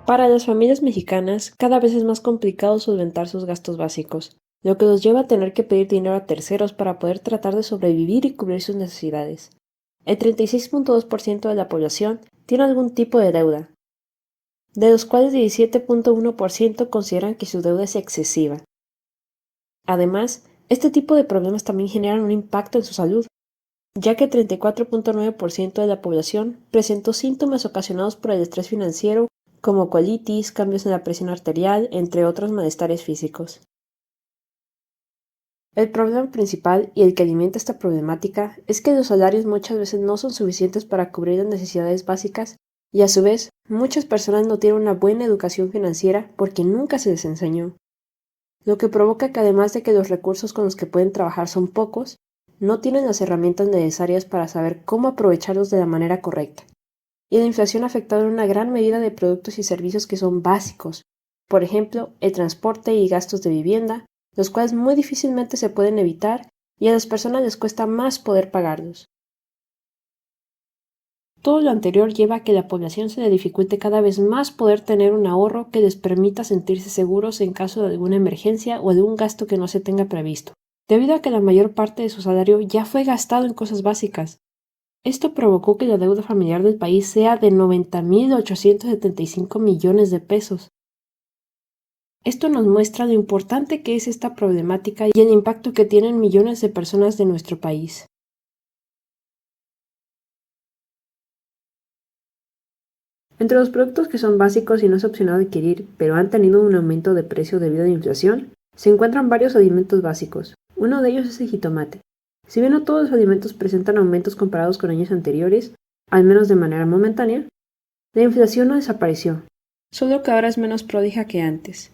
Para las familias mexicanas, cada vez es más complicado solventar sus gastos básicos, lo que los lleva a tener que pedir dinero a terceros para poder tratar de sobrevivir y cubrir sus necesidades. El 36.2% de la población tiene algún tipo de deuda, de los cuales 17.1% consideran que su deuda es excesiva. Además, este tipo de problemas también generan un impacto en su salud, ya que 34.9% de la población presentó síntomas ocasionados por el estrés financiero, como colitis, cambios en la presión arterial, entre otros malestares físicos. El problema principal y el que alimenta esta problemática es que los salarios muchas veces no son suficientes para cubrir las necesidades básicas y a su vez muchas personas no tienen una buena educación financiera porque nunca se les enseñó, lo que provoca que además de que los recursos con los que pueden trabajar son pocos, no tienen las herramientas necesarias para saber cómo aprovecharlos de la manera correcta. Y la inflación ha afectado en una gran medida de productos y servicios que son básicos, por ejemplo, el transporte y gastos de vivienda, los cuales muy difícilmente se pueden evitar y a las personas les cuesta más poder pagarlos. Todo lo anterior lleva a que a la población se le dificulte cada vez más poder tener un ahorro que les permita sentirse seguros en caso de alguna emergencia o de un gasto que no se tenga previsto, debido a que la mayor parte de su salario ya fue gastado en cosas básicas. Esto provocó que la deuda familiar del país sea de 90.875 millones de pesos. Esto nos muestra lo importante que es esta problemática y el impacto que tienen millones de personas de nuestro país. Entre los productos que son básicos y no es opcional adquirir, pero han tenido un aumento de precio debido a la inflación, se encuentran varios alimentos básicos. Uno de ellos es el jitomate. Si bien no todos los alimentos presentan aumentos comparados con años anteriores, al menos de manera momentánea, la inflación no desapareció, solo que ahora es menos prolija que antes,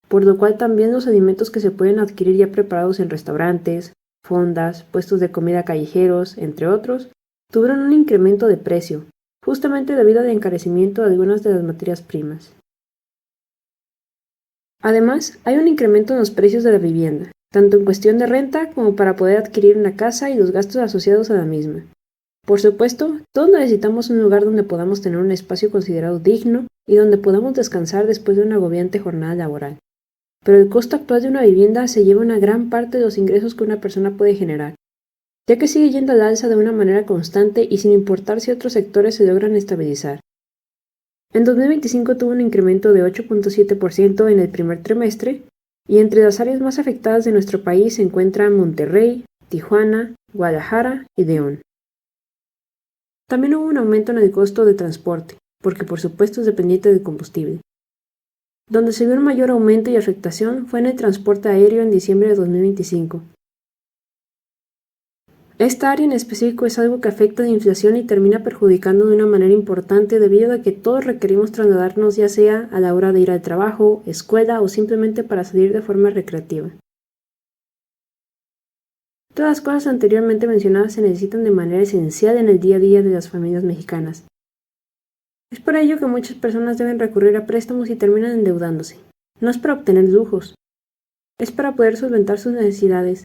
por lo cual también los alimentos que se pueden adquirir ya preparados en restaurantes, fondas, puestos de comida callejeros, entre otros, tuvieron un incremento de precio, justamente debido al encarecimiento de algunas de las materias primas. Además, hay un incremento en los precios de la vivienda, tanto en cuestión de renta como para poder adquirir una casa y los gastos asociados a la misma. Por supuesto, todos necesitamos un lugar donde podamos tener un espacio considerado digno y donde podamos descansar después de una agobiante jornada laboral. Pero el costo actual de una vivienda se lleva una gran parte de los ingresos que una persona puede generar, ya que sigue yendo al alza de una manera constante y sin importar si otros sectores se logran estabilizar. En 2025 tuvo un incremento de 8.7% en el primer trimestre, y entre las áreas más afectadas de nuestro país se encuentran Monterrey, Tijuana, Guadalajara y León. También hubo un aumento en el costo de transporte, porque por supuesto es dependiente del combustible. Donde se vio un mayor aumento y afectación fue en el transporte aéreo en diciembre de 2025. Esta área en específico es algo que afecta la inflación y termina perjudicando de una manera importante debido a que todos requerimos trasladarnos ya sea a la hora de ir al trabajo, escuela o simplemente para salir de forma recreativa. Todas las cosas anteriormente mencionadas se necesitan de manera esencial en el día a día de las familias mexicanas. Es por ello que muchas personas deben recurrir a préstamos y terminan endeudándose. No es para obtener lujos, es para poder solventar sus necesidades,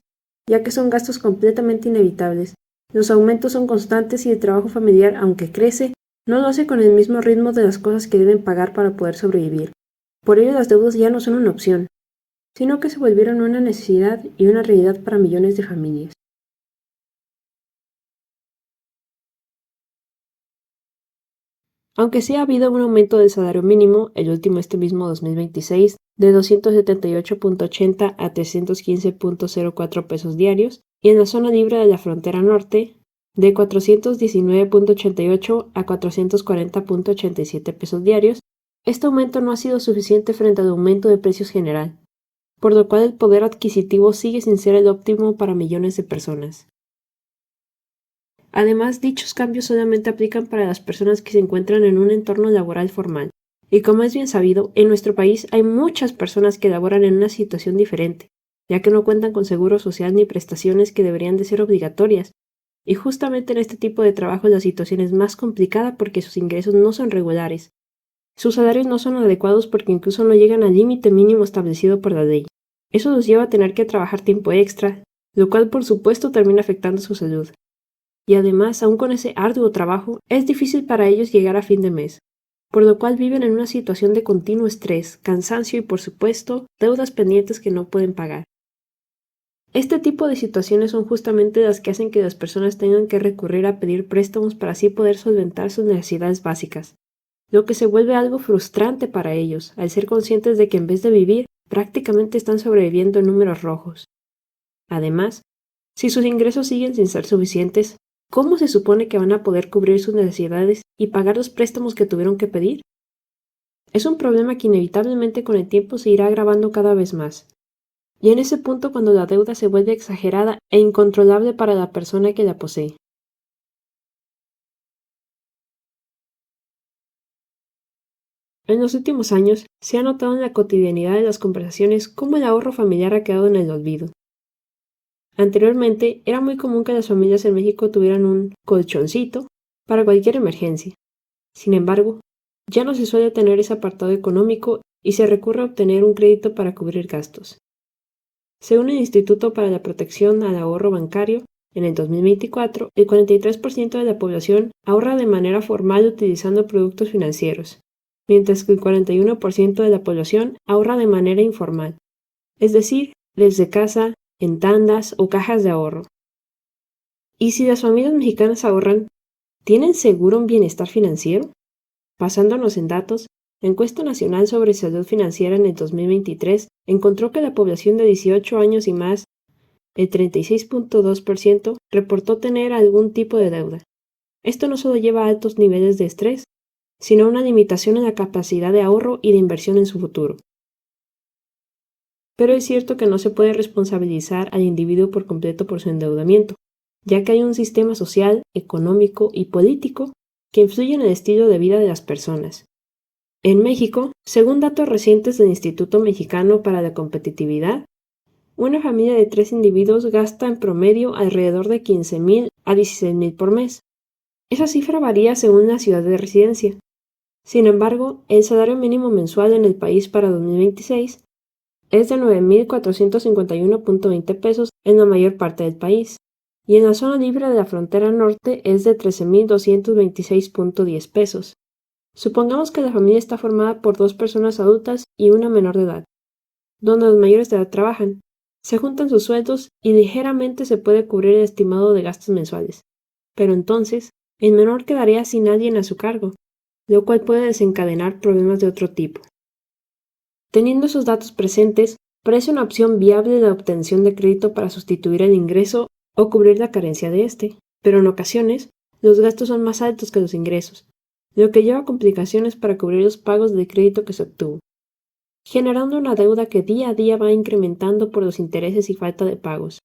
ya que son gastos completamente inevitables. Los aumentos son constantes y el trabajo familiar, aunque crece, no lo hace con el mismo ritmo de las cosas que deben pagar para poder sobrevivir. Por ello las deudas ya no son una opción, sino que se volvieron una necesidad y una realidad para millones de familias. Aunque sí ha habido un aumento del salario mínimo, el último este mismo 2026, de 278.80 a 315.04 pesos diarios, y en la zona libre de la frontera norte, de 419.88 a 440.87 pesos diarios, este aumento no ha sido suficiente frente al aumento de precios general, por lo cual el poder adquisitivo sigue sin ser el óptimo para millones de personas. Además, dichos cambios solamente aplican para las personas que se encuentran en un entorno laboral formal. Y como es bien sabido, en nuestro país hay muchas personas que laboran en una situación diferente, ya que no cuentan con seguro social ni prestaciones que deberían de ser obligatorias. Y justamente en este tipo de trabajo la situación es más complicada porque sus ingresos no son regulares. Sus salarios no son adecuados porque incluso no llegan al límite mínimo establecido por la ley. Eso los lleva a tener que trabajar tiempo extra, lo cual por supuesto termina afectando su salud. Y además, aún con ese arduo trabajo, es difícil para ellos llegar a fin de mes, por lo cual viven en una situación de continuo estrés, cansancio y, por supuesto, deudas pendientes que no pueden pagar. Este tipo de situaciones son justamente las que hacen que las personas tengan que recurrir a pedir préstamos para así poder solventar sus necesidades básicas, lo que se vuelve algo frustrante para ellos, al ser conscientes de que en vez de vivir, prácticamente están sobreviviendo en números rojos. Además, si sus ingresos siguen sin ser suficientes, ¿cómo se supone que van a poder cubrir sus necesidades y pagar los préstamos que tuvieron que pedir? Es un problema que inevitablemente con el tiempo se irá agravando cada vez más. Y en ese punto cuando la deuda se vuelve exagerada e incontrolable para la persona que la posee. En los últimos años, se ha notado en la cotidianidad de las conversaciones cómo el ahorro familiar ha quedado en el olvido. Anteriormente, era muy común que las familias en México tuvieran un colchoncito para cualquier emergencia. Sin embargo, ya no se suele tener ese apartado económico y se recurre a obtener un crédito para cubrir gastos. Según el Instituto para la Protección al Ahorro Bancario, en el 2024, el 43% de la población ahorra de manera formal utilizando productos financieros, mientras que el 41% de la población ahorra de manera informal, es decir, desde casa, en tandas o cajas de ahorro. ¿Y si las familias mexicanas ahorran, tienen seguro un bienestar financiero? Basándonos en datos, la Encuesta Nacional sobre Salud Financiera en el 2023 encontró que la población de 18 años y más, el 36.2%, reportó tener algún tipo de deuda. Esto no solo lleva a altos niveles de estrés, sino a una limitación en la capacidad de ahorro y de inversión en su futuro. Pero es cierto que no se puede responsabilizar al individuo por completo por su endeudamiento, ya que hay un sistema social, económico y político que influye en el estilo de vida de las personas. En México, según datos recientes del Instituto Mexicano para la Competitividad, una familia de 3 individuos gasta en promedio alrededor de 15,000 a 16,000 por mes. Esa cifra varía según la ciudad de residencia. Sin embargo, el salario mínimo mensual en el país para 2026 es de 9,451,20 pesos en la mayor parte del país, y en la zona libre de la frontera norte es de 13,226,10 pesos. Supongamos que la familia está formada por 2 personas adultas y una menor de edad, donde los mayores de edad trabajan. Se juntan sus sueldos y ligeramente se puede cubrir el estimado de gastos mensuales. Pero entonces, el menor quedaría sin nadie a su cargo, lo cual puede desencadenar problemas de otro tipo. Teniendo esos datos presentes, parece una opción viable la obtención de crédito para sustituir el ingreso o cubrir la carencia de este, pero en ocasiones los gastos son más altos que los ingresos, lo que lleva a complicaciones para cubrir los pagos de crédito que se obtuvo, generando una deuda que día a día va incrementando por los intereses y falta de pagos.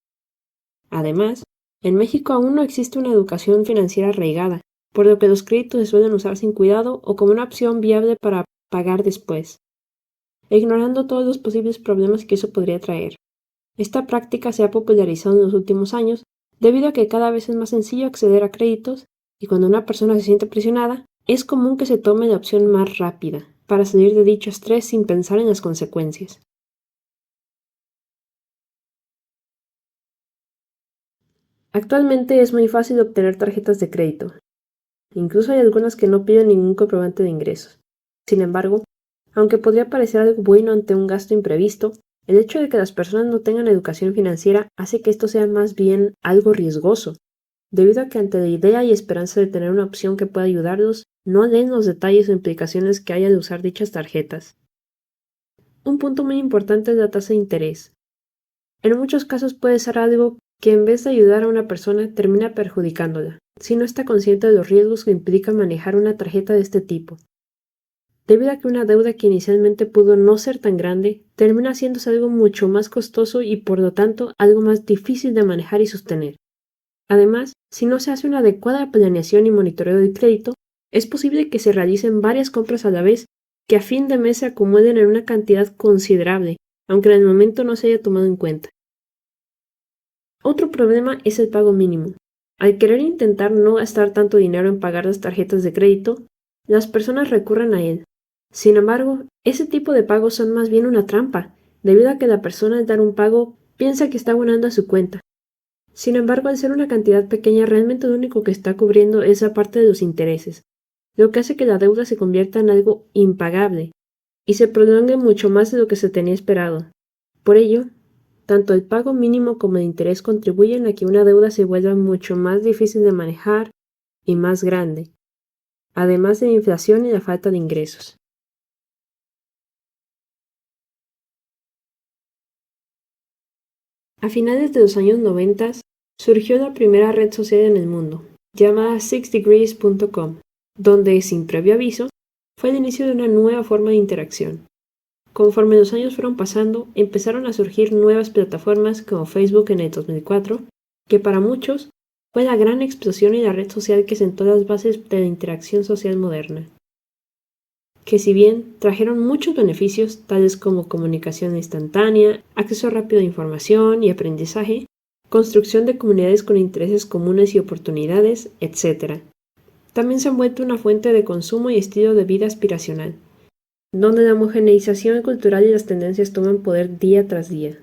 Además, en México aún no existe una educación financiera arraigada, por lo que los créditos se suelen usar sin cuidado o como una opción viable para pagar después, ignorando todos los posibles problemas que eso podría traer. Esta práctica se ha popularizado en los últimos años debido a que cada vez es más sencillo acceder a créditos y cuando una persona se siente presionada, es común que se tome la opción más rápida para salir de dicho estrés sin pensar en las consecuencias. Actualmente es muy fácil obtener tarjetas de crédito. Incluso hay algunas que no piden ningún comprobante de ingresos. Sin embargo, aunque podría parecer algo bueno ante un gasto imprevisto, el hecho de que las personas no tengan educación financiera hace que esto sea más bien algo riesgoso, debido a que ante la idea y esperanza de tener una opción que pueda ayudarlos, no leen los detalles o implicaciones que haya de usar dichas tarjetas. Un punto muy importante es la tasa de interés. En muchos casos puede ser algo que en vez de ayudar a una persona termina perjudicándola, si no está consciente de los riesgos que implica manejar una tarjeta de este tipo. Debido a que una deuda que inicialmente pudo no ser tan grande, termina haciéndose algo mucho más costoso y por lo tanto algo más difícil de manejar y sostener. Además, si no se hace una adecuada planeación y monitoreo del crédito, es posible que se realicen varias compras a la vez que a fin de mes se acumulen en una cantidad considerable, aunque en el momento no se haya tomado en cuenta. Otro problema es el pago mínimo. Al querer intentar no gastar tanto dinero en pagar las tarjetas de crédito, las personas recurren a él. Sin embargo, ese tipo de pagos son más bien una trampa, debido a que la persona al dar un pago piensa que está abonando a su cuenta. Sin embargo, al ser una cantidad pequeña, realmente lo único que está cubriendo es la parte de los intereses, lo que hace que la deuda se convierta en algo impagable y se prolongue mucho más de lo que se tenía esperado. Por ello, tanto el pago mínimo como el interés contribuyen a que una deuda se vuelva mucho más difícil de manejar y más grande, además de la inflación y la falta de ingresos. A finales de los años 90 surgió la primera red social en el mundo, llamada 6degrees.com, donde, sin previo aviso, fue el inicio de una nueva forma de interacción. Conforme los años fueron pasando, empezaron a surgir nuevas plataformas como Facebook en el 2004, que para muchos fue la gran explosión y la red social que sentó las bases de la interacción social moderna. Que si bien trajeron muchos beneficios, tales como comunicación instantánea, acceso rápido a información y aprendizaje, construcción de comunidades con intereses comunes y oportunidades, etc., también se han vuelto una fuente de consumo y estilo de vida aspiracional, donde la homogeneización cultural y las tendencias toman poder día tras día.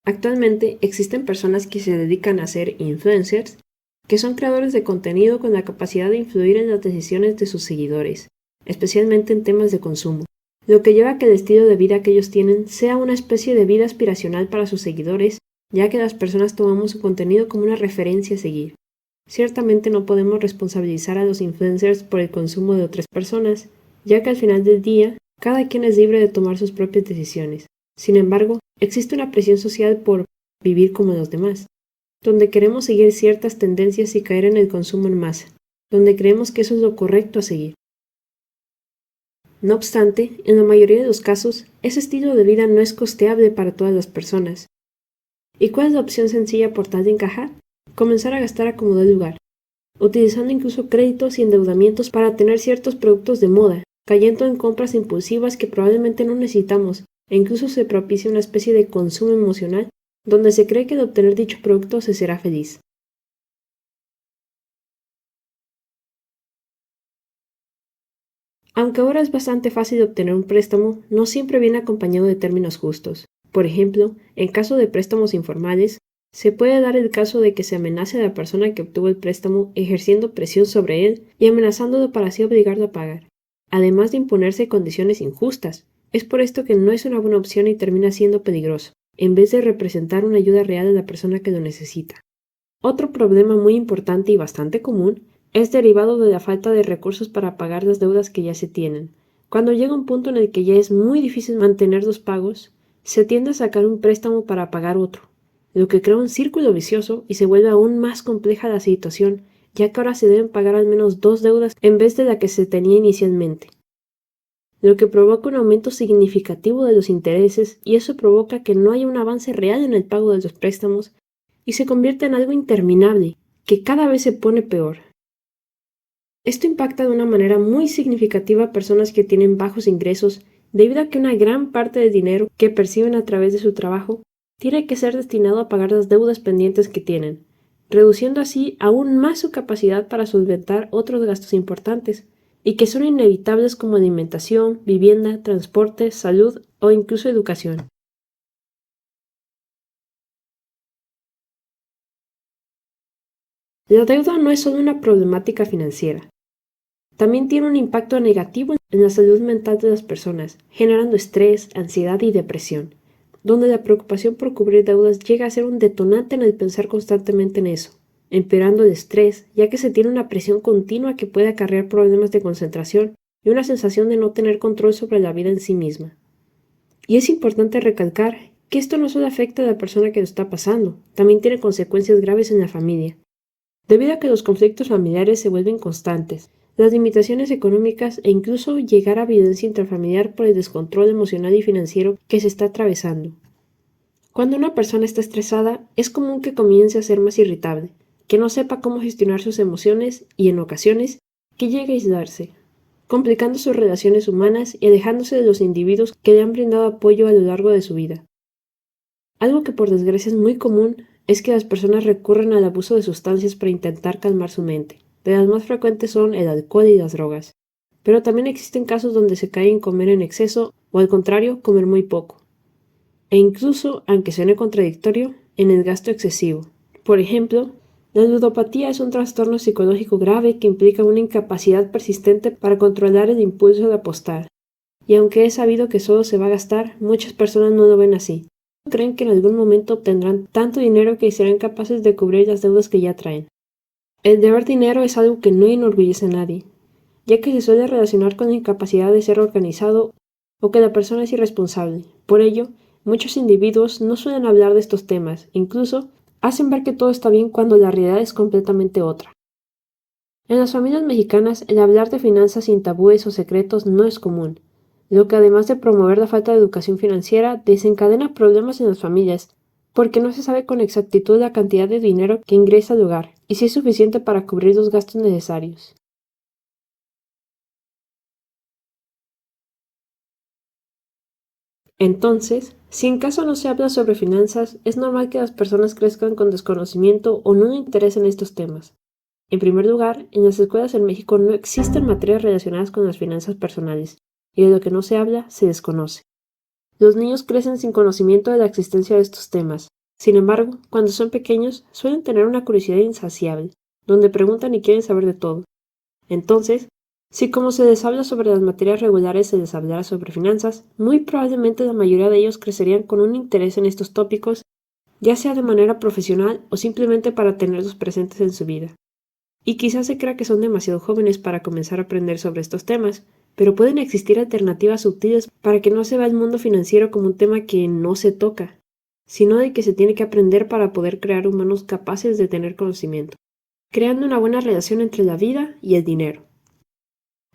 Actualmente existen personas que se dedican a ser influencers, que son creadores de contenido con la capacidad de influir en las decisiones de sus seguidores, especialmente en temas de consumo, lo que lleva a que el estilo de vida que ellos tienen sea una especie de vida aspiracional para sus seguidores, ya que las personas tomamos su contenido como una referencia a seguir. Ciertamente no podemos responsabilizar a los influencers por el consumo de otras personas, ya que al final del día, cada quien es libre de tomar sus propias decisiones. Sin embargo, existe una presión social por vivir como los demás, donde queremos seguir ciertas tendencias y caer en el consumo en masa, donde creemos que eso es lo correcto a seguir. No obstante, en la mayoría de los casos, ese estilo de vida no es costeable para todas las personas. ¿Y cuál es la opción sencilla por tal de encajar? Comenzar a gastar a como dé lugar, utilizando incluso créditos y endeudamientos para tener ciertos productos de moda, cayendo en compras impulsivas que probablemente no necesitamos, e incluso se propicia una especie de consumo emocional donde se cree que de obtener dicho producto se será feliz. Aunque ahora es bastante fácil obtener un préstamo, no siempre viene acompañado de términos justos. Por ejemplo, en caso de préstamos informales, se puede dar el caso de que se amenace a la persona que obtuvo el préstamo ejerciendo presión sobre él y amenazándolo para así obligarlo a pagar, además de imponerse condiciones injustas. Es por esto que no es una buena opción y termina siendo peligroso, en vez de representar una ayuda real a la persona que lo necesita. Otro problema muy importante y bastante común es derivado de la falta de recursos para pagar las deudas que ya se tienen. Cuando llega un punto en el que ya es muy difícil mantener los pagos, se tiende a sacar un préstamo para pagar otro, lo que crea un círculo vicioso y se vuelve aún más compleja la situación, ya que ahora se deben pagar al menos 2 deudas en vez de la que se tenía inicialmente, lo que provoca un aumento significativo de los intereses y eso provoca que no haya un avance real en el pago de los préstamos y se convierte en algo interminable, que cada vez se pone peor. Esto impacta de una manera muy significativa a personas que tienen bajos ingresos debido a que una gran parte del dinero que perciben a través de su trabajo tiene que ser destinado a pagar las deudas pendientes que tienen, reduciendo así aún más su capacidad para solventar otros gastos importantes, y que son inevitables como alimentación, vivienda, transporte, salud o incluso educación. La deuda no es solo una problemática financiera, también tiene un impacto negativo en la salud mental de las personas, generando estrés, ansiedad y depresión, donde la preocupación por cubrir deudas llega a ser un detonante en el pensar constantemente en eso, empeorando el estrés, ya que se tiene una presión continua que puede acarrear problemas de concentración y una sensación de no tener control sobre la vida en sí misma. Y es importante recalcar que esto no solo afecta a la persona que lo está pasando, también tiene consecuencias graves en la familia, debido a que los conflictos familiares se vuelven constantes, las limitaciones económicas e incluso llegar a violencia intrafamiliar por el descontrol emocional y financiero que se está atravesando. Cuando una persona está estresada, es común que comience a ser más irritable, que no sepa cómo gestionar sus emociones y, en ocasiones, que llegue a aislarse, complicando sus relaciones humanas y alejándose de los individuos que le han brindado apoyo a lo largo de su vida. Algo que por desgracia es muy común es que las personas recurren al abuso de sustancias para intentar calmar su mente. De las más frecuentes son el alcohol y las drogas, pero también existen casos donde se cae en comer en exceso o al contrario, comer muy poco. E incluso, aunque suene contradictorio, en el gasto excesivo. Por ejemplo, La ludopatía es un trastorno psicológico grave que implica una incapacidad persistente para controlar el impulso de apostar. Y aunque es sabido que solo se va a gastar, muchas personas no lo ven así. Creen que en algún momento obtendrán tanto dinero que serán capaces de cubrir las deudas que ya traen. El deber dinero es algo que no enorgullece a nadie, ya que se suele relacionar con la incapacidad de ser organizado o que la persona es irresponsable. Por ello, muchos individuos no suelen hablar de estos temas, incluso hacen ver que todo está bien cuando la realidad es completamente otra. En las familias mexicanas, el hablar de finanzas sin tabúes o secretos no es común, lo que además de promover la falta de educación financiera, desencadena problemas en las familias, porque no se sabe con exactitud la cantidad de dinero que ingresa al hogar y si es suficiente para cubrir los gastos necesarios. Entonces, si en caso no se habla sobre finanzas, es normal que las personas crezcan con desconocimiento o no interés en estos temas. En primer lugar, en las escuelas en México no existen materias relacionadas con las finanzas personales, y de lo que no se habla se desconoce. Los niños crecen sin conocimiento de la existencia de estos temas. Sin embargo, cuando son pequeños, suelen tener una curiosidad insaciable, donde preguntan y quieren saber de todo. Entonces, si como se les habla sobre las materias regulares se les hablara sobre finanzas, muy probablemente la mayoría de ellos crecerían con un interés en estos tópicos, ya sea de manera profesional o simplemente para tenerlos presentes en su vida. Y quizás se crea que son demasiado jóvenes para comenzar a aprender sobre estos temas, pero pueden existir alternativas sutiles para que no se vea el mundo financiero como un tema que no se toca, sino de que se tiene que aprender para poder crear humanos capaces de tener conocimiento, creando una buena relación entre la vida y el dinero.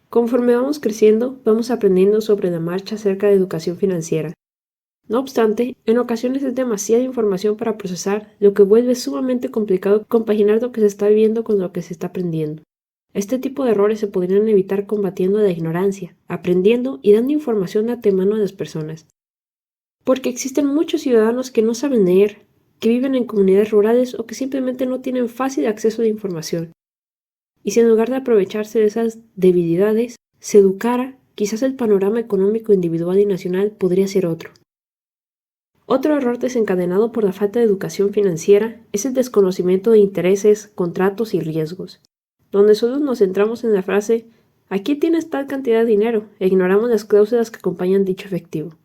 Conforme vamos creciendo, vamos aprendiendo sobre la marcha acerca de educación financiera. No obstante, en ocasiones es demasiada información para procesar, lo que vuelve sumamente complicado compaginar lo que se está viviendo con lo que se está aprendiendo. Este tipo de errores se podrían evitar combatiendo la ignorancia, aprendiendo y dando información de antemano a las personas. Porque existen muchos ciudadanos que no saben leer, que viven en comunidades rurales o que simplemente no tienen fácil acceso a la información. Y si en lugar de aprovecharse de esas debilidades, se educara, quizás el panorama económico individual y nacional podría ser otro. Otro error desencadenado por la falta de educación financiera es el desconocimiento de intereses, contratos y riesgos, donde solo nos centramos en la frase «aquí tienes tal cantidad de dinero» e ignoramos las cláusulas que acompañan dicho efectivo.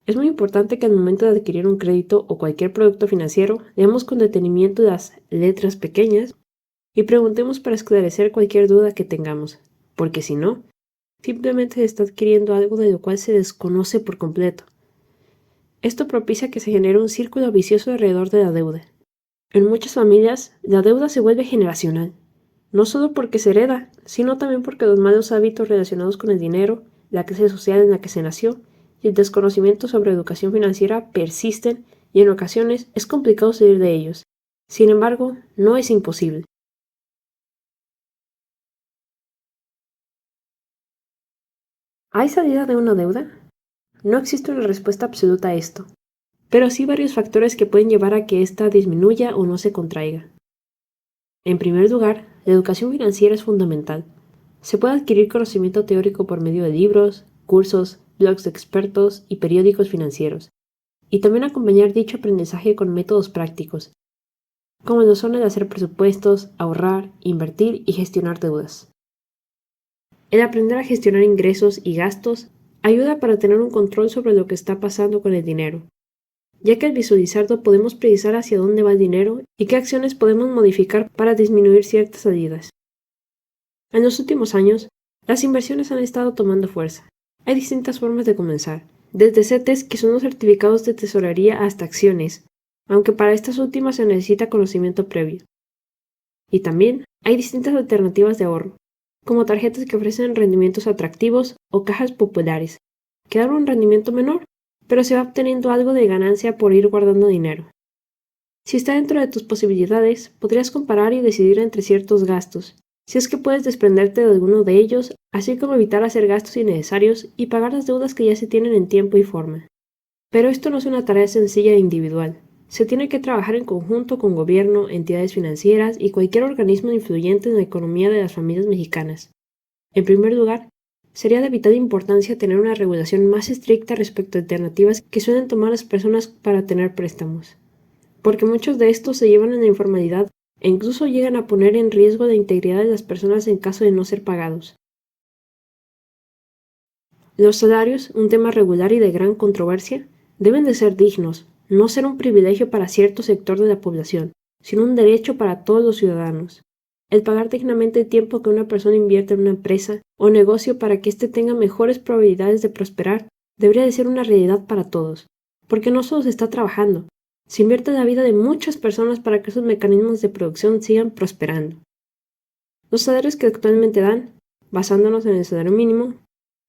Es muy importante que al momento de adquirir un crédito o cualquier producto financiero leamos con detenimiento las letras pequeñas y preguntemos para esclarecer cualquier duda que tengamos, porque si no, simplemente se está adquiriendo algo de lo cual se desconoce por completo. Esto propicia que se genere un círculo vicioso alrededor de la deuda. En muchas familias, la deuda se vuelve generacional, no solo porque se hereda, sino también porque los malos hábitos relacionados con el dinero, la clase social en la que se nació y el desconocimiento sobre educación financiera persisten y en ocasiones es complicado salir de ellos. Sin embargo, no es imposible. ¿Hay salida de una deuda? No existe una respuesta absoluta a esto, pero sí varios factores que pueden llevar a que ésta disminuya o no se contraiga. En primer lugar, la educación financiera es fundamental. Se puede adquirir conocimiento teórico por medio de libros, cursos, blogs de expertos y periódicos financieros, y también acompañar dicho aprendizaje con métodos prácticos, como lo son el hacer presupuestos, ahorrar, invertir y gestionar deudas. El aprender a gestionar ingresos y gastos ayuda para tener un control sobre lo que está pasando con el dinero, ya que al visualizarlo podemos precisar hacia dónde va el dinero y qué acciones podemos modificar para disminuir ciertas salidas. En los últimos años, las inversiones han estado tomando fuerza. Hay distintas formas de comenzar, desde CETES, que son los certificados de tesorería, hasta acciones, aunque para estas últimas se necesita conocimiento previo. Y también hay distintas alternativas de ahorro, como tarjetas que ofrecen rendimientos atractivos o cajas populares, que dan un rendimiento menor, pero se va obteniendo algo de ganancia por ir guardando dinero. Si está dentro de tus posibilidades, podrías comparar y decidir entre ciertos gastos, si es que puedes desprenderte de alguno de ellos, así como evitar hacer gastos innecesarios y pagar las deudas que ya se tienen en tiempo y forma. Pero esto no es una tarea sencilla e individual. Se tiene que trabajar en conjunto con gobierno, entidades financieras y cualquier organismo influyente en la economía de las familias mexicanas. En primer lugar, sería de vital importancia tener una regulación más estricta respecto a alternativas que suelen tomar las personas para tener préstamos, porque muchos de estos se llevan en la informalidad e incluso llegan a poner en riesgo la integridad de las personas en caso de no ser pagados. Los salarios, un tema regular y de gran controversia, deben de ser dignos, no ser un privilegio para cierto sector de la población, sino un derecho para todos los ciudadanos. El pagar dignamente el tiempo que una persona invierte en una empresa o negocio para que éste tenga mejores probabilidades de prosperar debería de ser una realidad para todos, porque no solo se está trabajando, se invierte en la vida de muchas personas para que esos mecanismos de producción sigan prosperando. Los salarios que actualmente dan, basándonos en el salario mínimo,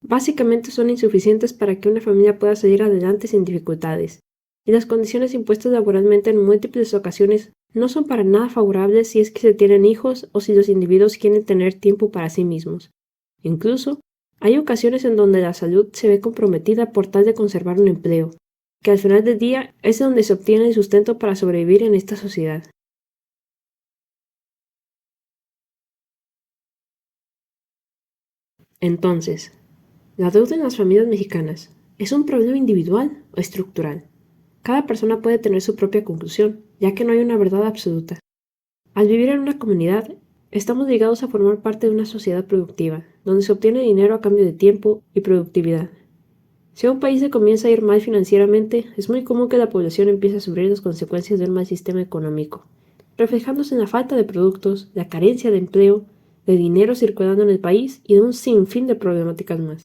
básicamente son insuficientes para que una familia pueda salir adelante sin dificultades, y las condiciones impuestas laboralmente en múltiples ocasiones no son para nada favorables si es que se tienen hijos o si los individuos quieren tener tiempo para sí mismos. Incluso, hay ocasiones en donde la salud se ve comprometida por tal de conservar un empleo, que al final del día es de donde se obtiene el sustento para sobrevivir en esta sociedad. Entonces, ¿la deuda en las familias mexicanas es un problema individual o estructural? Cada persona puede tener su propia conclusión, ya que no hay una verdad absoluta. Al vivir en una comunidad, estamos ligados a formar parte de una sociedad productiva, donde se obtiene dinero a cambio de tiempo y productividad. Si un país se comienza a ir mal financieramente, es muy común que la población empiece a sufrir las consecuencias de un mal sistema económico, reflejándose en la falta de productos, la carencia de empleo, de dinero circulando en el país y de un sinfín de problemáticas más.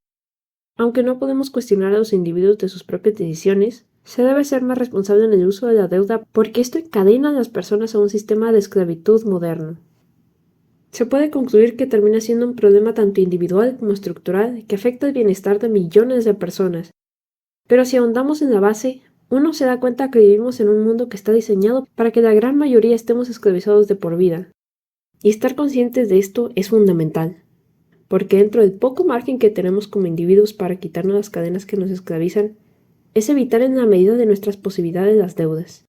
Aunque no podemos cuestionar a los individuos de sus propias decisiones, se debe ser más responsable en el uso de la deuda porque esto encadena a las personas a un sistema de esclavitud moderno. Se puede concluir que termina siendo un problema tanto individual como estructural que afecta el bienestar de millones de personas. Pero si ahondamos en la base, uno se da cuenta que vivimos en un mundo que está diseñado para que la gran mayoría estemos esclavizados de por vida. Y estar conscientes de esto es fundamental, porque dentro del poco margen que tenemos como individuos para quitarnos las cadenas que nos esclavizan, es evitar en la medida de nuestras posibilidades las deudas.